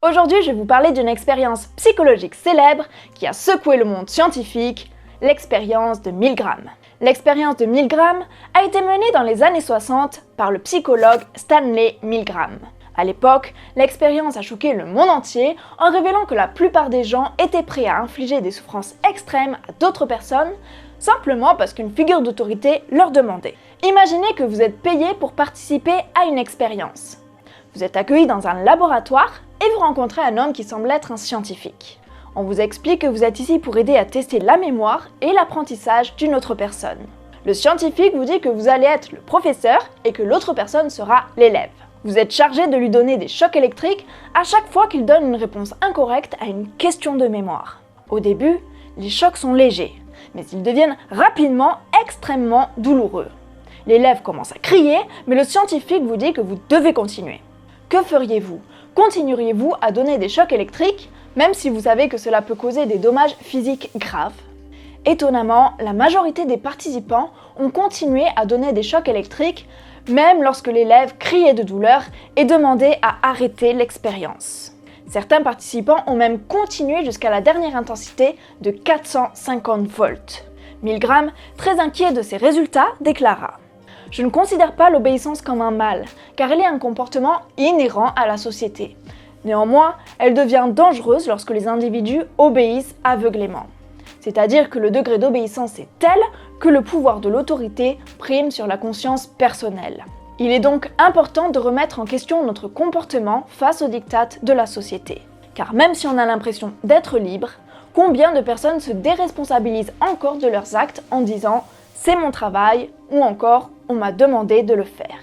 Aujourd'hui, je vais vous parler d'une expérience psychologique célèbre qui a secoué le monde scientifique, l'expérience de Milgram. L'expérience de Milgram a été menée dans les années 60 par le psychologue Stanley Milgram. À l'époque, l'expérience a choqué le monde entier en révélant que la plupart des gens étaient prêts à infliger des souffrances extrêmes à d'autres personnes simplement parce qu'une figure d'autorité leur demandait. Imaginez que vous êtes payé pour participer à une expérience. Vous êtes accueilli dans un laboratoire et vous rencontrez un homme qui semble être un scientifique. On vous explique que vous êtes ici pour aider à tester la mémoire et l'apprentissage d'une autre personne. Le scientifique vous dit que vous allez être le professeur et que l'autre personne sera l'élève. Vous êtes chargé de lui donner des chocs électriques à chaque fois qu'il donne une réponse incorrecte à une question de mémoire. Au début, les chocs sont légers, mais ils deviennent rapidement extrêmement douloureux. L'élève commence à crier, mais le scientifique vous dit que vous devez continuer. Que feriez-vous ? Continueriez-vous à donner des chocs électriques, même si vous savez que cela peut causer des dommages physiques graves ? Étonnamment, la majorité des participants ont continué à donner des chocs électriques, même lorsque l'élève criait de douleur et demandait à arrêter l'expérience. Certains participants ont même continué jusqu'à la dernière intensité de 450 volts. Milgram, très inquiet de ces résultats, déclara: « Je ne considère pas l'obéissance comme un mal, car elle est un comportement inhérent à la société. Néanmoins, elle devient dangereuse lorsque les individus obéissent aveuglément. C'est-à-dire que le degré d'obéissance est tel que le pouvoir de l'autorité prime sur la conscience personnelle. Il est donc important de remettre en question notre comportement face aux diktats de la société. Car même si on a l'impression d'être libre, combien de personnes se déresponsabilisent encore de leurs actes en disant « c'est mon travail » ou encore « on m'a demandé de le faire ».